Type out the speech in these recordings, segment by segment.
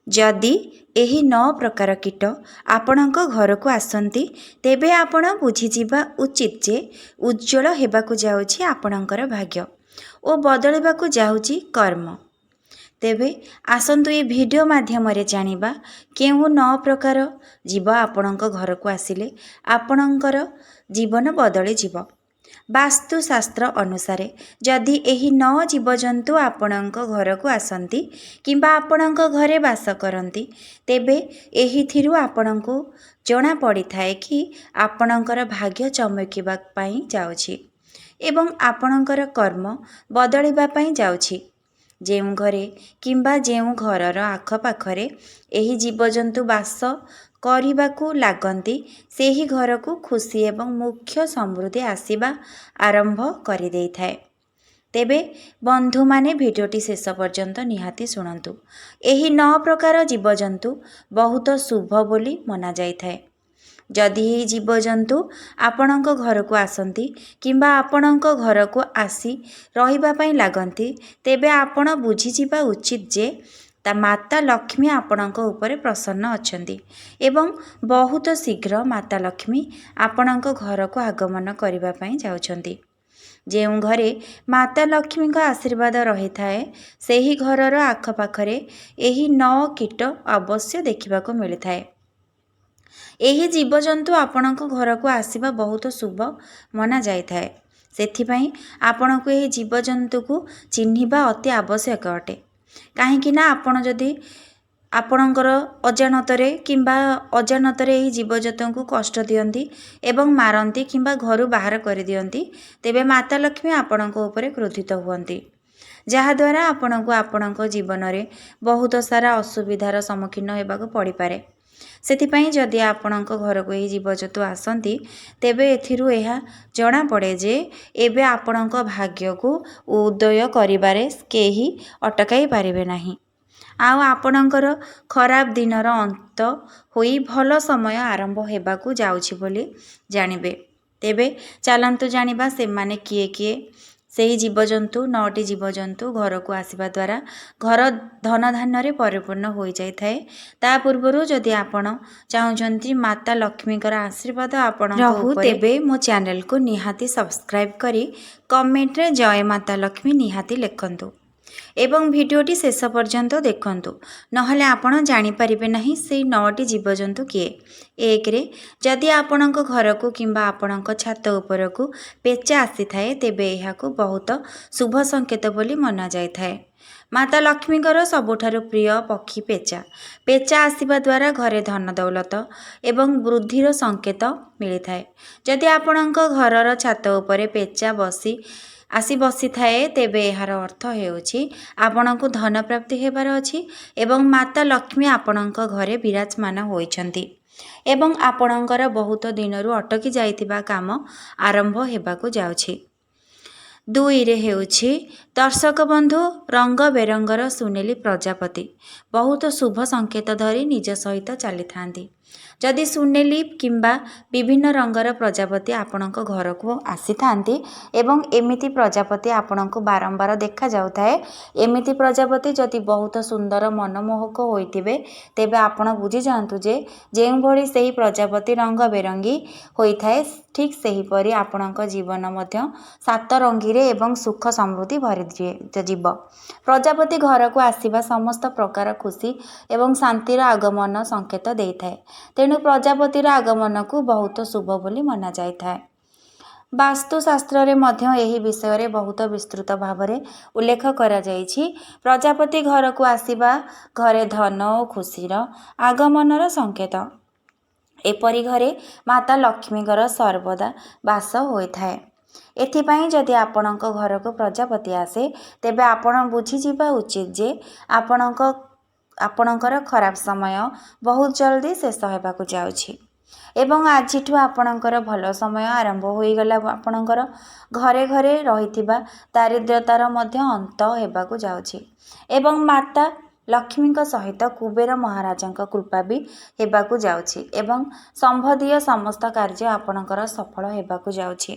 जदि एही 9 प्रकार कीट आपणक घर को आसंती तेबे आपण बुझीजिबा उचित जे उज्जवल हेबाकु जाउछि आपणकर भाग्य ओ बदलिबाकु जाउछि कर्म। तेबे आसंतु ए वीडियो माध्यम रे जानिबा केउ 9 प्रकार जीव आपणक घर को आसिले आपणकर जीवन बदली जीव। वास्तुशास्त्र अनुसार जदि एही 9 जीवजंतु आपणक घर को आसंती किंबा आपणक घरे वास करती तेबे एहिथिरु आपणको जना पड़ी थाए कि आपणकर भाग्य चमकिबा पई जाउछि एवं आपणकर कर्म बदलिबा पई जाउछि। जेउ घरे किंबा जेउ घरर आखपाखरे एही जीवजंतु वास କରିବାକୁ लागନ୍ତି ସେହି ଘରକୁ ଖୁସି ଏବଂ ମୁଖ୍ୟ ସମୃଦ୍ଧି ଆସିବା ଆରମ୍ଭ କରିଦେଇଥାଏ। ତେବେ ବନ୍ଧୁମାନେ ଭିଡ଼ିଓଟି ଶେଷ ପର୍ଯ୍ୟନ୍ତ ନିହାତି ଶୁଣନ୍ତୁ। ଏହି 9 ପ୍ରକାର ଜୀବଜନ୍ତୁ ବହୁତ ଶୁଭ ବୋଲି ମନାଯାଇଥାଏ। ଯଦି ଏହି ଜୀବଜନ୍ତୁ ଆପଣଙ୍କ ଘରକୁ ଆସନ୍ତି କିମ୍ବା ଆପଣଙ୍କ ଘରକୁ ଆସି ରହିବା ପାଇଁ ଲାଗନ୍ତି ତେବେ ଆପଣ ବୁଝିଯିବା ଉଚିତ ଯେ ତା ମାତା ଲକ୍ଷ୍ମୀ ଆପଣଙ୍କ ଉପରେ ପ୍ରସନ୍ନ ଅଛନ୍ତି ଏବଂ ବହୁତ ଶୀଘ୍ର ମାତା ଲକ୍ଷ୍ମୀ ଆପଣଙ୍କ ଘରକୁ ଆଗମନ କରିବା ପାଇଁ ଯାଉଛନ୍ତି। ଯେଉଁ ଘରେ ମାତା ଲକ୍ଷ୍ମୀଙ୍କ ଆଶୀର୍ବାଦ ରହିଥାଏ ସେହି ଘରର ଆଖପାଖରେ ଏହି 9 କୀଟ ଅବଶ୍ୟ ଦେଖିବାକୁ ମିଳିଥାଏ। ଏହି ଜୀବଜନ୍ତୁ ଆପଣଙ୍କ ଘରକୁ ଆସିବା ବହୁତ ଶୁଭ ମନାଯାଇଥାଏ। ସେଥିପାଇଁ ଆପଣଙ୍କୁ ଏହି ଜୀବଜନ୍ତୁକୁ ଚିହ୍ନିବା ଅତି ଆବଶ୍ୟକ ଅଟେ। କାହିଁକି ନା ଆପଣ ଯଦି ଆପଣଙ୍କର ଅଜାଣତରେ ଏହି ଜୀବଜନ୍ତୁଙ୍କୁ କଷ୍ଟ ଦିଅନ୍ତି ଏବଂ ମାରନ୍ତି କିମ୍ବା ଘରୁ ବାହାର କରିଦିଅନ୍ତି ତେବେ ମାତା ଲକ୍ଷ୍ମୀ ଆପଣଙ୍କ ଉପରେ କ୍ରୋଧିତ ହୁଅନ୍ତି, ଯାହାଦ୍ୱାରା ଆପଣଙ୍କୁ ଆପଣଙ୍କ ଜୀବନରେ ବହୁତ ସାରା ଅସୁବିଧାର ସମ୍ମୁଖୀନ ହେବାକୁ ପଡ଼ିପାରେ। ସେଥିପାଇଁ ଯଦି ଆପଣଙ୍କ ଘରକୁ ଏହି ଜୀବଜନ୍ତୁ ଆସନ୍ତି ତେବେ ଏଥିରୁ ଏହା ଜଣାପଡ଼େ ଯେ ଏବେ ଆପଣଙ୍କ ଭାଗ୍ୟକୁ ଉଦୟ କରିବାରେ କେହି ଅଟକାଇ ପାରିବେ ନାହିଁ ଆଉ ଆପଣଙ୍କର ଖରାପ ଦିନର ଅନ୍ତ ହୋଇ ଭଲ ସମୟ ଆରମ୍ଭ ହେବାକୁ ଯାଉଛି ବୋଲି ଜାଣିବେ। ତେବେ ଚାଲନ୍ତୁ ଜାଣିବା ସେମାନେ କିଏ କିଏ। ସେହି ଜୀବଜନ୍ତୁ 9ଟି ଜୀବଜନ୍ତୁ ଘରକୁ ଆସିବା ଦ୍ୱାରା ଘର ଧନଧାନ୍ୟରେ ପରିପୂର୍ଣ୍ଣ ହୋଇଯାଇଥାଏ। ତା ପୂର୍ବରୁ ଯଦି ଆପଣ ଚାହୁଁଛନ୍ତି ମାତା ଲକ୍ଷ୍ମୀଙ୍କର ଆଶୀର୍ବାଦ ଆପଣଙ୍କ ଉପରେ ତେବେ ମୋ ଚ୍ୟାନେଲକୁ ନିହାତି ସବସ୍କ୍ରାଇବ୍ କରି କମେଣ୍ଟରେ ଜୟ ମାତା ଲକ୍ଷ୍ମୀ ନିହାତି ଲେଖନ୍ତୁ ଏବଂ ଭିଡ଼ିଓଟି ଶେଷ ପର୍ଯ୍ୟନ୍ତ ଦେଖନ୍ତୁ, ନହେଲେ ଆପଣ ଜାଣିପାରିବେ ନାହିଁ ସେହି 9ଟି ଜୀବଜନ୍ତୁ କିଏ। 1ରେ ଯଦି ଆପଣଙ୍କ ଘରକୁ କିମ୍ବା ଆପଣଙ୍କ ଛାତ ଉପରକୁ ପେଚା ଆସିଥାଏ ତେବେ ଏହାକୁ ବହୁତ ଶୁଭ ସଂକେତ ବୋଲି ମନାଯାଇଥାଏ। ମାତା ଲକ୍ଷ୍ମୀଙ୍କର ସବୁଠାରୁ ପ୍ରିୟ ପକ୍ଷୀ ପେଚା। ପେଚା ଆସିବା ଦ୍ୱାରା ଘରେ ଧନ ଦୌଲତ ଏବଂ ବୃଦ୍ଧିର ସଂକେତ ମିଳିଥାଏ। ଯଦି ଆପଣଙ୍କ ଘରର ଛାତ ଉପରେ ପେଚା ଆସି ବସିଥାଏ ତେବେ ଏହାର ଅର୍ଥ ହେଉଛି ଆପଣଙ୍କୁ ଧନ ପ୍ରାପ୍ତି ହେବାର ଅଛି ଏବଂ ମାତା ଲକ୍ଷ୍ମୀ ଆପଣଙ୍କ ଘରେ ବିରାଜମାନ ହୋଇଛନ୍ତି ଏବଂ ଆପଣଙ୍କର ବହୁତ ଦିନରୁ ଅଟକି ଯାଇଥିବା କାମ ଆରମ୍ଭ ହେବାକୁ ଯାଉଛି। 2ରେ ହେଉଛି ଦର୍ଶକ ବନ୍ଧୁ ରଙ୍ଗ ବେରଙ୍ଗର ସୁନେଲି ପ୍ରଜାପତି ବହୁତ ଶୁଭ ସଂକେତ ଧରି ନିଜ ସହିତ ଚାଲିଥାନ୍ତି। ଯଦି ସୁନେଲି କିମ୍ବା ବିଭିନ୍ନ ରଙ୍ଗର ପ୍ରଜାପତି ଆପଣଙ୍କ ଘରକୁ ଆସିଥାନ୍ତି ଏବଂ ଏମିତି ପ୍ରଜାପତି ଆପଣଙ୍କୁ ବାରମ୍ବାର ଦେଖାଯାଉଥାଏ, ଏମିତି ପ୍ରଜାପତି ଯଦି ବହୁତ ସୁନ୍ଦର ମନମୋହକ ହୋଇଥିବେ ତେବେ ଆପଣ ବୁଝିଯାଆନ୍ତୁ ଯେ ଯେଉଁଭଳି ସେହି ପ୍ରଜାପତି ରଙ୍ଗ ବେରଙ୍ଗୀ ହୋଇଥାଏ ଠିକ୍ ସେହିପରି ଆପଣଙ୍କ ଜୀବନ ମଧ୍ୟ 7 ରଙ୍ଗୀରେ ଏବଂ ସୁଖ ସମୃଦ୍ଧି ଭରିଯିବ। ପ୍ରଜାପତି ଘରକୁ ଆସିବା ସମସ୍ତ ପ୍ରକାର ଖୁସି ଏବଂ ଶାନ୍ତିର ଆଗମନ ସଂକେତ ଦେଇଥାଏ। ତେଣୁ ପ୍ରଜାପତିର ଆଗମନକୁ ବହୁତ ଶୁଭ ବୋଲି ମନାଯାଇଥାଏ। ବାସ୍ତୁଶାସ୍ତ୍ରରେ ମଧ୍ୟ ଏହି ବିଷୟରେ ବହୁତ ବିସ୍ତୃତ ଭାବରେ ଉଲ୍ଲେଖ କରାଯାଇଛି। ପ୍ରଜାପତି ଘରକୁ ଆସିବା ଘରେ ଧନ ଓ ଖୁସିର ଆଗମନର ସଂକେତ। ଏପରି ଘରେ ମାତା ଲକ୍ଷ୍ମୀଙ୍କର ସର୍ବଦା ବାସ ହୋଇଥାଏ। ଏଥିପାଇଁ ଯଦି ଆପଣଙ୍କ ଘରକୁ ପ୍ରଜାପତି ଆସେ ତେବେ ଆପଣ ବୁଝିଯିବା ଉଚିତ ଯେ ଆପଣଙ୍କର ଖରାପ ସମୟ ବହୁତ ଜଲ୍ଦି ଶେଷ ହେବାକୁ ଯାଉଛି ଏବଂ ଆଜିଠୁ ଆପଣଙ୍କର ଭଲ ସମୟ ଆରମ୍ଭ ହୋଇଗଲା। ଆପଣଙ୍କର ଘରେ ଘରେ ରହିଥିବା ଦାରିଦ୍ର୍ୟତାର ମଧ୍ୟ ଅନ୍ତ ହେବାକୁ ଯାଉଛି ଏବଂ ମାତା ଲକ୍ଷ୍ମୀଙ୍କ ସହିତ କୁବେର ମହାରାଜାଙ୍କ କୃପା ବି ହେବାକୁ ଯାଉଛି ଏବଂ ସମ୍ବନ୍ଧୀୟ ସମସ୍ତ କାର୍ଯ୍ୟ ଆପଣଙ୍କର ସଫଳ ହେବାକୁ ଯାଉଛି।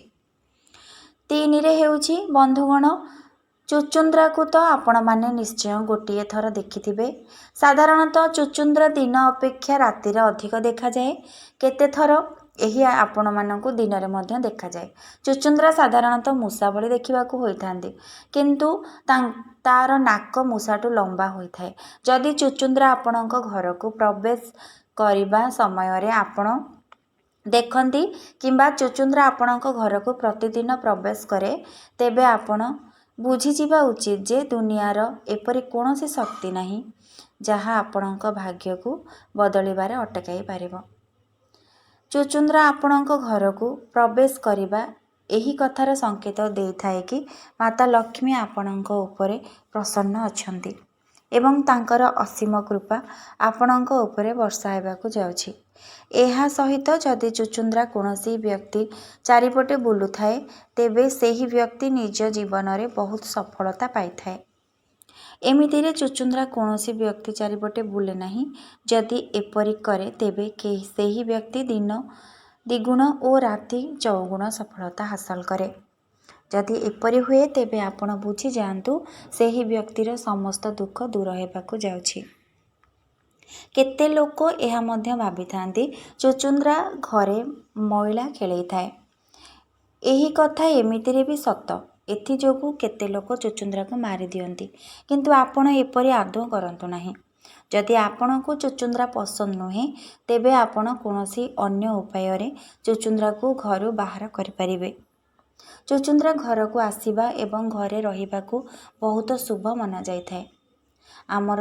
3ରେ ହେଉଛି ବନ୍ଧୁଗଣ ଚୁଚୁନ୍ଦ୍ରାକୁ ତ ଆପଣମାନେ ନିଶ୍ଚୟ ଗୋଟିଏ ଥର ଦେଖିଥିବେ। ସାଧାରଣତଃ ଚୁଚୁନ୍ଦ୍ରା ଦିନ ଅପେକ୍ଷା ରାତିରେ ଅଧିକ ଦେଖାଯାଏ। କେତେ ଥର ଏହି ଆପଣମାନଙ୍କୁ ଦିନରେ ମଧ୍ୟ ଦେଖାଯାଏ। ଚୁଚୁନ୍ଦ୍ରା ସାଧାରଣତଃ ମୂଷା ଭଳି ଦେଖିବାକୁ ହୋଇଥାନ୍ତି, କିନ୍ତୁ ତାର ନାକ ମୂଷାଠୁ ଲମ୍ବା ହୋଇଥାଏ। ଯଦି ଚୁଚୁନ୍ଦ୍ରା ଆପଣଙ୍କ ଘରକୁ ପ୍ରବେଶ କରିବା ସମୟରେ ଆପଣ ଦେଖନ୍ତି କିମ୍ବା ଚୁଚୁନ୍ଦ୍ରା ଆପଣଙ୍କ ଘରକୁ ପ୍ରତିଦିନ ପ୍ରବେଶ କରେ, ତେବେ ଆପଣ ବୁଝିଯିବା ଉଚିତ ଯେ ଦୁନିଆର ଏପରି କୌଣସି ଶକ୍ତି ନାହିଁ ଯାହା ଆପଣଙ୍କ ଭାଗ୍ୟକୁ ବଦଳିବାରେ ଅଟକାଇ ପାରିବ। ଚୁଚୁନ୍ଦ୍ରା ଆପଣଙ୍କ ଘରକୁ ପ୍ରବେଶ କରିବା ଏହି କଥାର ସଂକେତ ଦେଇଥାଏ କି ମାତା ଲକ୍ଷ୍ମୀ ଆପଣଙ୍କ ଉପରେ ପ୍ରସନ୍ନ ଅଛନ୍ତି ଏବଂ ତାଙ୍କର ଅସୀମ କୃପା ଆପଣଙ୍କ ଉପରେ ବର୍ଷା ହେବାକୁ ଯାଉଛି। ଏହା ସହିତ ଯଦି ଚୁଚୁନ୍ଦ୍ରା କୌଣସି ବ୍ୟକ୍ତି ଚାରିପଟେ ବୁଲୁଥାଏ, ତେବେ ସେହି ବ୍ୟକ୍ତି ନିଜ ଜୀବନରେ ବହୁତ ସଫଳତା ପାଇଥାଏ। ଏମିତିରେ ଚୁଚୁନ୍ଦ୍ରା କୌଣସି ବ୍ୟକ୍ତି ଚାରିପଟେ ବୁଲେ ନାହିଁ। ଯଦି ଏପରି କରେ, ତେବେ ସେହି ବ୍ୟକ୍ତି ଦିନ ଦ୍ୱିଗୁଣ ଓ ରାତି ଚଉଗୁଣ ସଫଳତା ହାସଲ କରେ। ଯଦି ଏପରି ହୁଏ, ତେବେ ଆପଣ ବୁଝିଯାଆନ୍ତୁ ସେହି ବ୍ୟକ୍ତିର ସମସ୍ତ ଦୁଃଖ ଦୂର ହେବାକୁ ଯାଉଛି। କେତେ ଲୋକ ଏହା ମଧ୍ୟ ଭାବିଥାନ୍ତି ଚୁଚୁନ୍ଦ୍ରା ଘରେ ମଇଳା ଖେଳେଇଥାଏ। ଏହି କଥା ଏମିତିରେ ବି ସତ। ଏଥିଯୋଗୁଁ କେତେ ଲୋକ ଚୁଚୁନ୍ଦ୍ରାକୁ ମାରିଦିଅନ୍ତି, କିନ୍ତୁ ଆପଣ ଏପରି ଆଦୌ କରନ୍ତୁ ନାହିଁ। ଯଦି ଆପଣଙ୍କୁ ଚୁଚୁନ୍ଦ୍ରା ପସନ୍ଦ ନୁହେଁ, ତେବେ ଆପଣ କୌଣସି ଅନ୍ୟ ଉପାୟରେ ଚୁଚୁନ୍ଦ୍ରାକୁ ଘରୁ ବାହାର କରିପାରିବେ। ଚୁଚୁନ୍ଦ୍ରା ଘରକୁ ଆସିବା ଏବଂ ଘରେ ରହିବାକୁ ବହୁତ ଶୁଭ ମନାଯାଇଥାଏ। ଆମର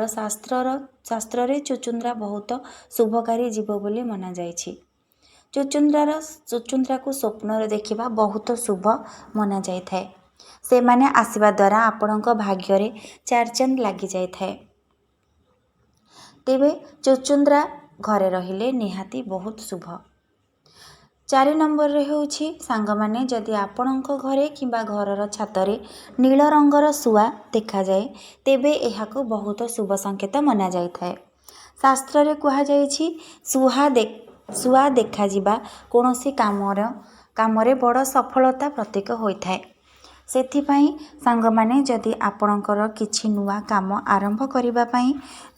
ଶାସ୍ତ୍ରରେ ଚୁଚୁନ୍ଦ୍ରା ବହୁତ ଶୁଭକାରୀ ଜୀବ ବୋଲି ମନାଯାଇଛି। ଚୁଚୁନ୍ଦ୍ରାକୁ ସ୍ୱପ୍ନରେ ଦେଖିବା ବହୁତ ଶୁଭ ମନାଯାଇଥାଏ। ସେମାନେ ଆସିବା ଦ୍ୱାରା ଆପଣଙ୍କ ଭାଗ୍ୟରେ ଚାରଚାନ୍ଦ ଲାଗିଯାଇଥାଏ। ତେବେ ଚୁଚୁନ୍ଦ୍ରା ଘରେ ରହିଲେ ନିହାତି ବହୁତ ଶୁଭ। 4 ନମ୍ବରରେ ହେଉଛି ସାଙ୍ଗମାନେ, ଯଦି ଆପଣଙ୍କ ଘରେ କିମ୍ବା ଘରର ଛାତରେ ନୀଳ ରଙ୍ଗର ଶୁଆ ଦେଖାଯାଏ, ତେବେ ଏହାକୁ ବହୁତ ଶୁଭ ସଂକେତ ମନାଯାଇଥାଏ। ଶାସ୍ତ୍ରରେ କୁହାଯାଇଛି ଶୁଆ ଦେଖାଯିବା କୌଣସି କାମରେ ବଡ଼ ସଫଳତା ପ୍ରତୀକ ହୋଇଥାଏ। ସେଥିପାଇଁ ସାଙ୍ଗମାନେ, ଯଦି ଆପଣଙ୍କର କିଛି ନୂଆ କାମ ଆରମ୍ଭ କରିବା ପାଇଁ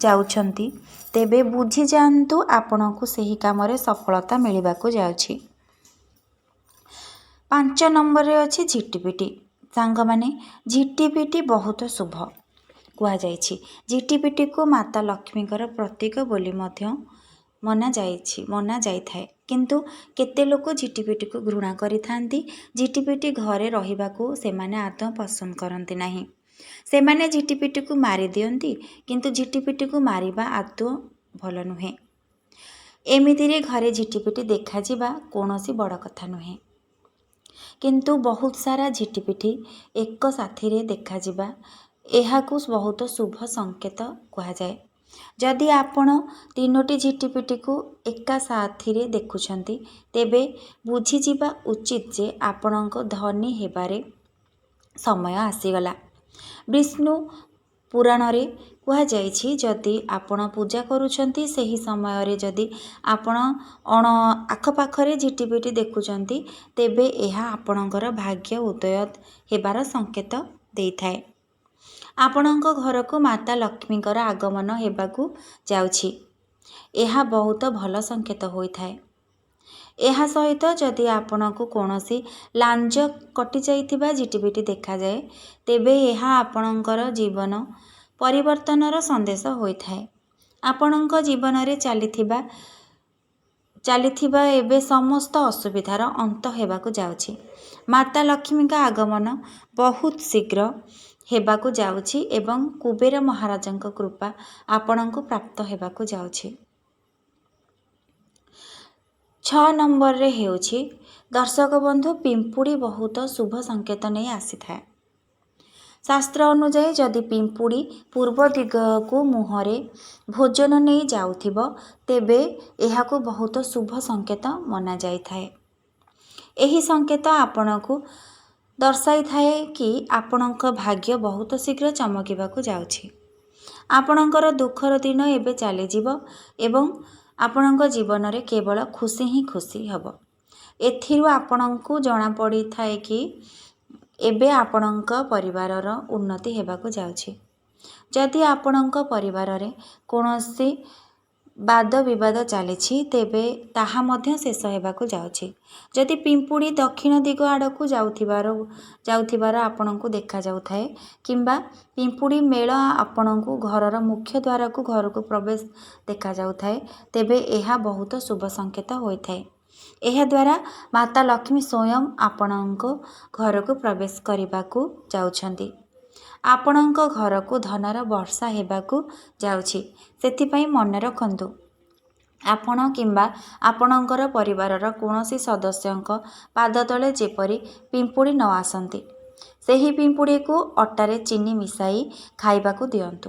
ଯାଉଛନ୍ତି, ତେବେ ବୁଝିଯାଆନ୍ତୁ ଆପଣଙ୍କୁ ସେହି କାମରେ ସଫଳତା ମିଳିବାକୁ ଯାଉଛି। 5 ନମ୍ବରରେ ଅଛି ଝିଟିପିଟି। ସାଙ୍ଗମାନେ, ଝିଟିପିଟି ବହୁତ ଶୁଭ କୁହାଯାଇଛି। ଝିଟିପିଟିକୁ ମାତା ଲକ୍ଷ୍ମୀଙ୍କର ପ୍ରତୀକ ବୋଲି ମଧ୍ୟ ମନାଯାଇଥାଏ, କିନ୍ତୁ କେତେ ଲୋକ ଝିଟିପିଟିକୁ ଘୃଣା କରିଥାନ୍ତି। ଝିଟିପିଟି ଘରେ ରହିବାକୁ ସେମାନେ ଆଦୌ ପସନ୍ଦ କରନ୍ତି ନାହିଁ। ସେମାନେ ଝିଟିପିଟିକୁ ମାରିଦିଅନ୍ତି, କିନ୍ତୁ ଝିଟିପିଟିକୁ ମାରିବା ଆଦୌ ଭଲ ନୁହେଁ। ଏମିତିରେ ଘରେ ଝିଟିପିଟି ଦେଖାଯିବା କୌଣସି ବଡ଼ କଥା ନୁହେଁ, କିନ୍ତୁ ବହୁତ ସାରା ଝିଟିପିଟି ଏକ ସାଥିରେ ଦେଖାଯିବା ଏହାକୁ ବହୁତ ଶୁଭ ସଂକେତ କୁହାଯାଏ। ଯଦି ଆପଣ 3ଟି ଝିଟିପିଟିକୁ ଏକା ସାଥିରେ ଦେଖୁଛନ୍ତି, ତେବେ ବୁଝିଯିବା ଉଚିତ ଯେ ଆପଣଙ୍କ ଧନୀ ହେବାରେ ସମୟ ଆସିଗଲା। ବିଷ୍ଣୁ ପୁରାଣରେ କୁହାଯାଇଛି, ଯଦି ଆପଣ ପୂଜା କରୁଛନ୍ତି, ସେହି ସମୟରେ ଯଦି ଆପଣ ଆଖପାଖରେ ଝିଟିପିଟି ଦେଖୁଛନ୍ତି, ତେବେ ଏହା ଆପଣଙ୍କର ଭାଗ୍ୟ ଉଦୟ ହେବାର ସଂକେତ ଦେଇଥାଏ। ଆପଣଙ୍କ ଘରକୁ ମାତା ଲକ୍ଷ୍ମୀଙ୍କର ଆଗମନ ହେବାକୁ ଯାଉଛି। ଏହା ବହୁତ ଭଲ ସଂକେତ ହୋଇଥାଏ। ଏହା ସହିତ ଯଦି ଆପଣଙ୍କୁ କୌଣସି ଲାଞ୍ଜ କଟିଯାଇଥିବା ଝିଟିପିଟି ଦେଖାଯାଏ, ତେବେ ଏହା ଆପଣଙ୍କର ଜୀବନ ପରିବର୍ତ୍ତନର ସନ୍ଦେଶ ହୋଇଥାଏ। ଆପଣଙ୍କ ଜୀବନରେ ଚାଲିଥିବା ଏବେ ସମସ୍ତ ଅସୁବିଧାର ଅନ୍ତ ହେବାକୁ ଯାଉଛି। ମାତା ଲକ୍ଷ୍ମୀଙ୍କ ଆଗମନ ବହୁତ ଶୀଘ୍ର ହେବାକୁ ଯାଉଛି ଏବଂ କୁବେର ମହାରାଜଙ୍କ କୃପା ଆପଣଙ୍କୁ ପ୍ରାପ୍ତ ହେବାକୁ ଯାଉଛି। 6 ନମ୍ବରରେ ହେଉଛି ଦର୍ଶକ ବନ୍ଧୁ, ପିମ୍ପୁଡ଼ି ବହୁତ ଶୁଭ ସଂକେତ ନେଇ ଆସିଥାଏ। ଶାସ୍ତ୍ର ଅନୁଯାୟୀ ଯଦି ପିମ୍ପୁଡ଼ି ପୂର୍ବ ଦିଗକୁ ମୁହଁରେ ଭୋଜନ ନେଇ ଯାଉଥିବ, ତେବେ ଏହାକୁ ବହୁତ ଶୁଭ ସଂକେତ ମନାଯାଇଥାଏ। ଏହି ସଂକେତ ଆପଣଙ୍କୁ ଦର୍ଶାଇଥାଏ କି ଆପଣଙ୍କ ଭାଗ୍ୟ ବହୁତ ଶୀଘ୍ର ଚମକିବାକୁ ଯାଉଛି। ଆପଣଙ୍କର ଦୁଃଖର ଦିନ ଏବେ ଚାଲିଯିବ ଏବଂ ଆପଣଙ୍କ ଜୀବନରେ କେବଳ ଖୁସି ହିଁ ଖୁସି ହେବ। ଏଥିରୁ ଆପଣଙ୍କୁ ଜଣାପଡ଼ିଥାଏ କି ଏବେ ଆପଣଙ୍କ ପରିବାରର ଉନ୍ନତି ହେବାକୁ ଯାଉଛି। ଯଦି ଆପଣଙ୍କ ପରିବାରରେ କୌଣସି ବାଦ ବିବାଦ ଚାଲିଛି ତେବେ ତାହା ମଧ୍ୟ ଶେଷ ହେବାକୁ ଯାଉଛି। ଯଦି ପିମ୍ପୁଡ଼ି ଦକ୍ଷିଣ ଦିଗ ଆଡ଼କୁ ଯାଉଥିବାର ଆପଣଙ୍କୁ ଦେଖାଯାଉଥାଏ କିମ୍ବା ପିମ୍ପୁଡ଼ି ମେଳ ଆପଣଙ୍କୁ ଘରର ମୁଖ୍ୟ ଦ୍ୱାରକୁ ଘରକୁ ପ୍ରବେଶ ଦେଖାଯାଉଥାଏ ତେବେ ଏହା ବହୁତ ଶୁଭ ସଂକେତ ହୋଇଥାଏ। ଏହାଦ୍ୱାରା ମାତା ଲକ୍ଷ୍ମୀ ସ୍ୱୟଂ ଆପଣଙ୍କ ଘରକୁ ପ୍ରବେଶ କରିବାକୁ ଯାଉଛନ୍ତି। ଆପଣଙ୍କ ଘରକୁ ଧନର ବର୍ଷା ହେବାକୁ ଯାଉଛି। ସେଥିପାଇଁ ମନେ ରଖନ୍ତୁ, ଆପଣ କିମ୍ବା ଆପଣଙ୍କର ପରିବାରର କୌଣସି ସଦସ୍ୟଙ୍କ ପାଦ ତଳେ ଯେପରି ପିମ୍ପୁଡ଼ି ନ ଆସନ୍ତି। ସେହି ପିମ୍ପୁଡ଼ିକୁ ଅଟାରେ ଚିନି ମିଶାଇ ଖାଇବାକୁ ଦିଅନ୍ତୁ,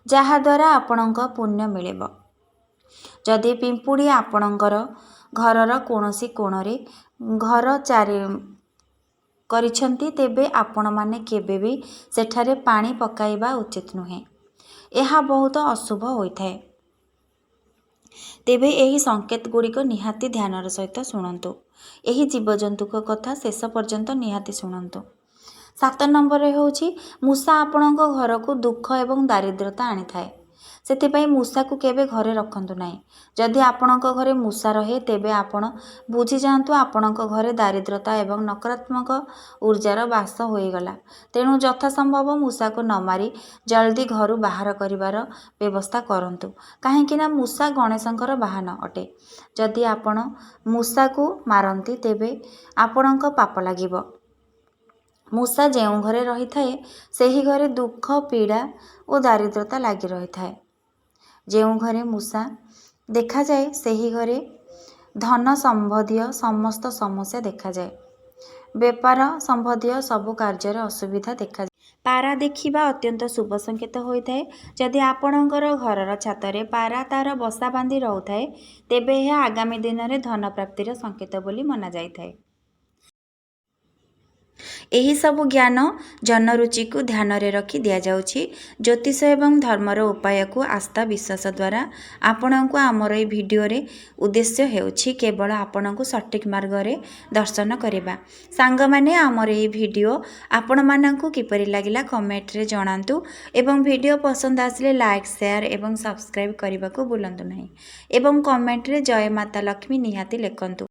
ଯାହାଦ୍ୱାରା ଆପଣଙ୍କ ପୁଣ୍ୟ ମିଳିବ। ଯଦି ପିମ୍ପୁଡ଼ି ଆପଣଙ୍କର ଘରର କୌଣସି କୋଣରେ ଘର କରିଛନ୍ତି ତେବେ ଆପଣମାନେ କେବେ ବି ସେଠାରେ ପାଣି ପକାଇବା ଉଚିତ ନୁହେଁ। ଏହା ବହୁତ ଅଶୁଭ ହୋଇଥାଏ। ତେବେ ଏହି ସଂକେତ ଗୁଡ଼ିକ ନିହାତି ଧ୍ୟାନର ସହିତ ଶୁଣନ୍ତୁ। ଏହି ଜୀବଜନ୍ତୁଙ୍କ କଥା ଶେଷ ପର୍ଯ୍ୟନ୍ତ ନିହାତି ଶୁଣନ୍ତୁ। 7 ନମ୍ବରରେ ହେଉଛି ମୂଷା ଆପଣଙ୍କ ଘରକୁ ଦୁଃଖ ଏବଂ ଦାରିଦ୍ର୍ୟତା ଆଣିଥାଏ। ସେଥିପାଇଁ ମୂଷାକୁ କେବେ ଘରେ ରଖନ୍ତୁ ନାହିଁ। ଯଦି ଆପଣଙ୍କ ଘରେ ମୂଷା ରହେ ତେବେ ଆପଣ ବୁଝିଯାଆନ୍ତୁ ଆପଣଙ୍କ ଘରେ ଦାରିଦ୍ର୍ୟତା ଏବଂ ନକାରାତ୍ମକ ଉର୍ଜାର ବାସ ହୋଇଗଲା। ତେଣୁ ଯଥାସମ୍ଭବ ମୂଷାକୁ ନ ମାରି ଜଲ୍ଦି ଘରୁ ବାହାର କରିବାର ବ୍ୟବସ୍ଥା କରନ୍ତୁ, କାହିଁକିନା ମୂଷା ଗଣେଶଙ୍କର ବାହନ ଅଟେ। ଯଦି ଆପଣ ମୂଷାକୁ ମାରନ୍ତି ତେବେ ଆପଣଙ୍କ ପାପ ଲାଗିବ। ମୂଷା ଯେଉଁ ଘରେ ରହିଥାଏ ସେହି ଘରେ ଦୁଃଖ, ପୀଡ଼ା ଓ ଦାରିଦ୍ର୍ୟତା ଲାଗି ରହିଥାଏ। ଯେଉଁ ଘରେ ମୂଷା ଦେଖାଯାଏ ସେହି ଘରେ ଧନ ସମ୍ବନ୍ଧୀୟ ସମସ୍ତ ସମସ୍ୟା ଦେଖାଯାଏ। ବେପାର ସମ୍ବନ୍ଧୀୟ ସବୁ କାର୍ଯ୍ୟରେ ଅସୁବିଧା ଦେଖାଯାଏ। ପାରା ଦେଖିବା ଅତ୍ୟନ୍ତ ଶୁଭ ସଂକେତ ହୋଇଥାଏ। ଯଦି ଆପଣଙ୍କର ଘରର ଛାତରେ ପାରା ତା'ର ବସା ବାନ୍ଧି ରହୁଥାଏ ତେବେ ଏହା ଆଗାମୀ ଦିନରେ ଧନ ପ୍ରାପ୍ତିର ସଂକେତ ବୋଲି ମନାଯାଇଥାଏ। ଏହିସବୁ ଜ୍ଞାନ ଜନରୁଚିକୁ ଧ୍ୟାନରେ ରଖି ଦିଆଯାଉଛି। ଜ୍ୟୋତିଷ ଏବଂ ଧର୍ମର ଉପାୟକୁ ଆସ୍ଥା ବିଶ୍ୱାସ ଦ୍ୱାରା ଆପଣଙ୍କୁ ଆମର ଏହି ଭିଡ଼ିଓରେ ଉଦ୍ଦେଶ୍ୟ ହେଉଛି କେବଳ ଆପଣଙ୍କୁ ସଠିକ୍ ମାର୍ଗରେ ଦର୍ଶନ କରିବା। ସାଙ୍ଗମାନେ, ଆମର ଏହି ଭିଡ଼ିଓ ଆପଣମାନଙ୍କୁ କିପରି ଲାଗିଲା କମେଣ୍ଟରେ ଜଣାନ୍ତୁ ଏବଂ ଭିଡ଼ିଓ ପସନ୍ଦ ଆସିଲେ ଲାଇକ୍, ସେୟାର ଏବଂ ସବସ୍କ୍ରାଇବ୍ କରିବାକୁ ଭୁଲନ୍ତୁ ନାହିଁ ଏବଂ କମେଣ୍ଟରେ ଜୟ ମାତା ଲକ୍ଷ୍ମୀ ନିହାତି ଲେଖନ୍ତୁ।